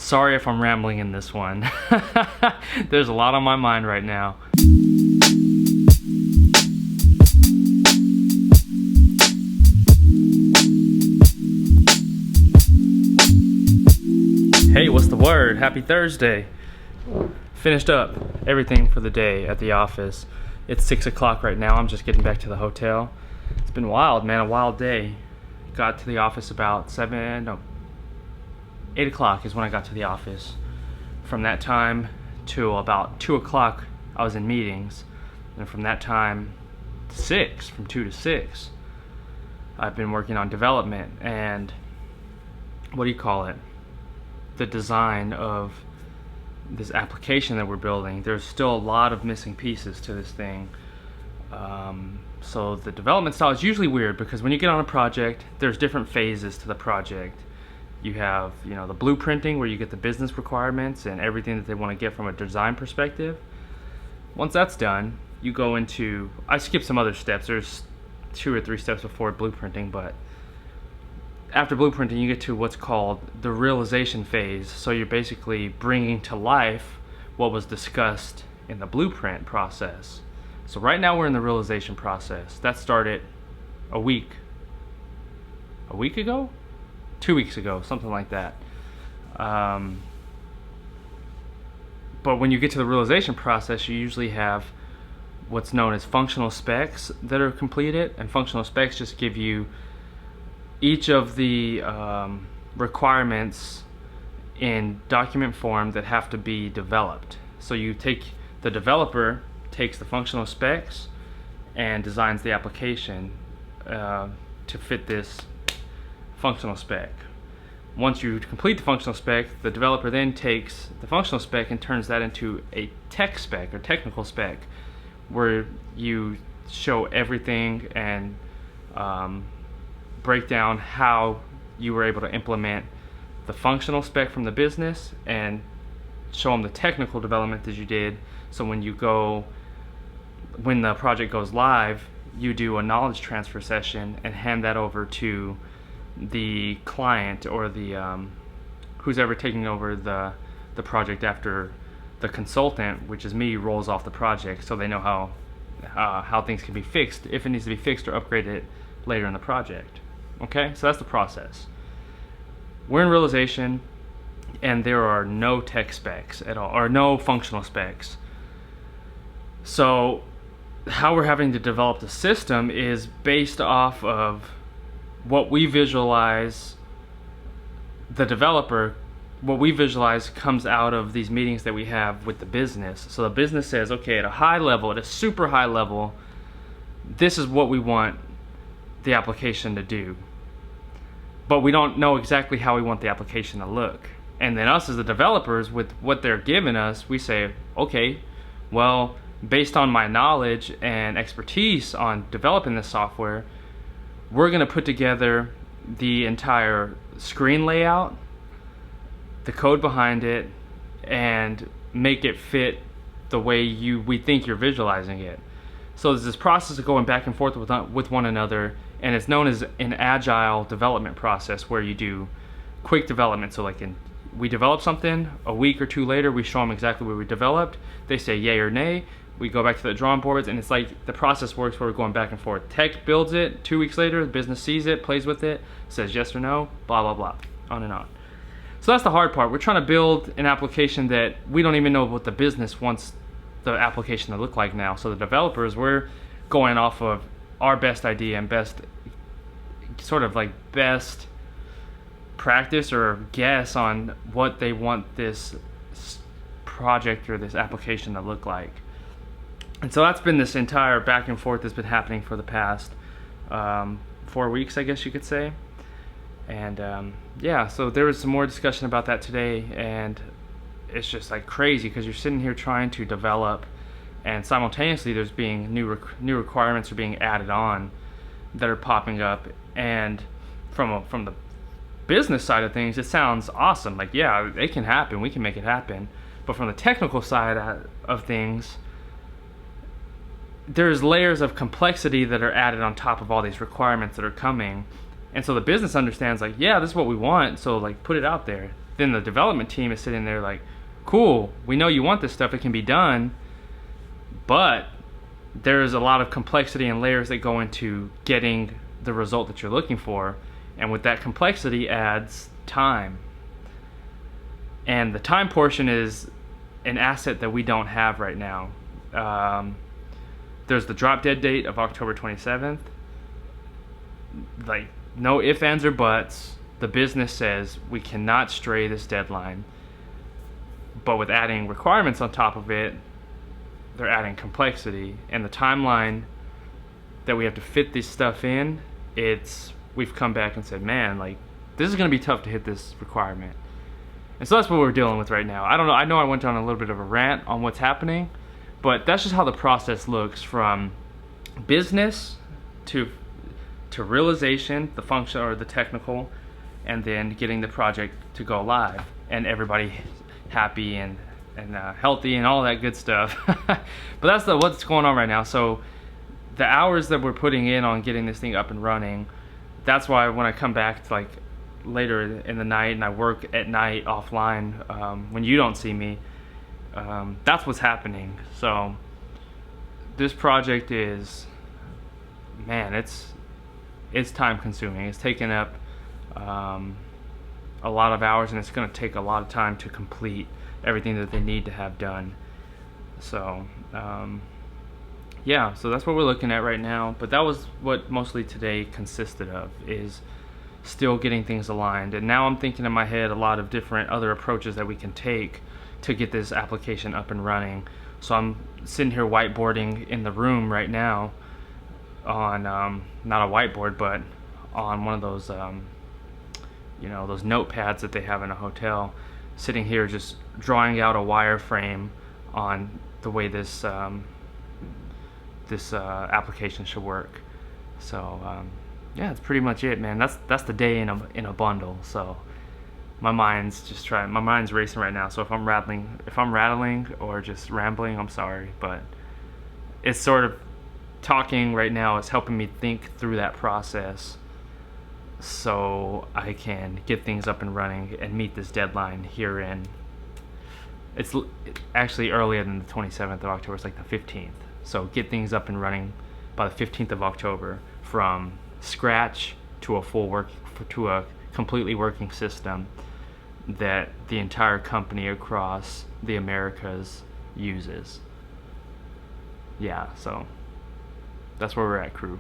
Sorry if I'm rambling in this one. There's a lot on my mind right now. Hey, what's the word? Happy Thursday. Finished up everything for the day at the office. It's 6 o'clock right now. I'm just getting back to the hotel. It's been wild, man, a wild day. Got to the office about 8 o'clock is when I got to the office. From that time to about 2 o'clock, I was in meetings. And from that time to 6, from 2 to 6, I've been working on development and the design of this application that we're building. There's still a lot of missing pieces to this thing. So the development style is usually weird because when you get on a project, there's different phases to the project. You have, the blueprinting where you get the business requirements and everything that they want to get from a design perspective. Once that's done, you go into, I skipped some other steps. There's 2 or 3 steps before blueprinting, but after blueprinting, you get to what's called the realization phase. So you're basically bringing to life what was discussed in the blueprint process. So right now we're in the realization process. That started a week ago? 2 weeks ago, something like that. But when you get to the realization process, you usually have what's known as functional specs that are completed, and functional specs just give you each of the requirements in document form that have to be developed. So the developer takes the functional specs and designs the application to fit this functional spec. Once you complete the functional spec, the developer then takes the functional spec and turns that into a tech spec or technical spec, where you show everything and break down how you were able to implement the functional spec from the business and show them the technical development that you did. So when the project goes live, you do a knowledge transfer session and hand that over to the client or the who's ever taking over the project after the consultant, which is me, rolls off the project, so they know how things can be fixed, if it needs to be fixed or upgraded later in the project. Okay, so that's the process. We're in realization, and there are no tech specs at all, or no functional specs. So how we're having to develop the system is based off of what we visualize. The developer, what we visualize comes out of these meetings that we have with the business. So the business says, okay, at a high level, at a super high level, this is what we want the application to do. But we don't know exactly how we want the application to look. And then us as the developers, with what they're giving us, we say, okay, well, based on my knowledge and expertise on developing this software, we're going to put together the entire screen layout, the code behind it, and make it fit the way we think you're visualizing it. So there's this process of going back and forth with one another, and it's known as an agile development process, where you do quick development. So we develop something, a week or 2 later, we show them exactly what we developed. They say yay or nay. We go back to the drawing boards, and it's like the process works where we're going back and forth. Tech builds it, 2 weeks later, the business sees it, plays with it, says yes or no, blah, blah, blah, on and on. So that's the hard part. We're trying to build an application that we don't even know what the business wants the application to look like now. So the developers, we're going off of our best idea and best practice or guess on what they want this project or this application to look like. And so that's been this entire back and forth that's been happening for the past 4 weeks, I guess you could say. And so there was some more discussion about that today, and it's just like crazy because you're sitting here trying to develop, and simultaneously there's being new requirements are being added on that are popping up. And from the business side of things, it sounds awesome. Like, yeah, it can happen. We can make it happen. But from the technical side of things, there's layers of complexity that are added on top of all these requirements that are coming. And so the business understands, like, yeah, this is what we want, so like put it out there. then the development team is sitting there like, cool, we know you want this stuff, it can be done, but there's a lot of complexity and layers that go into getting the result that you're looking for, and with that complexity adds time. And the time portion is an asset that we don't have right now. There's the drop dead date of October 27th. Like, no ifs, ands, or buts. The business says we cannot stray this deadline. But with adding requirements on top of it, they're adding complexity. And the timeline that we have to fit this stuff in, we've come back and said, man, like, this is going to be tough to hit this requirement. And so that's what we're dealing with right now. I don't know. I know I went on a little bit of a rant on what's happening, but that's just how the process looks, from business to realization, the function or the technical, and then getting the project to go live and everybody happy and healthy and all that good stuff. But that's what's going on right now. So the hours that we're putting in on getting this thing up and running, that's why when I come back to, like, later in the night and I work at night offline, when you don't see me, that's what's happening. So this project is, man, it's time consuming. It's taking up a lot of hours, and it's going to take a lot of time to complete everything that they need to have done. So yeah, so that's what we're looking at right now. But that was what mostly today consisted of, is still getting things aligned. And now I'm thinking in my head a lot of different other approaches that we can take to get this application up and running. So I'm sitting here whiteboarding in the room right now on not a whiteboard, but on one of those those notepads that they have in a hotel, sitting here just drawing out a wireframe on the way this application should work. So yeah, that's pretty much it, man. That's the day in a bundle. So my mind's racing right now. So if I'm rattling or just rambling, I'm sorry, but it's sort of talking right now is helping me think through that process, so I can get things up and running and meet this deadline here in. It's actually earlier than the 27th of October. It's like the 15th. So get things up and running by the 15th of October, from scratch to a completely working system that the entire company across the Americas uses. Yeah, so that's where we're at, crew.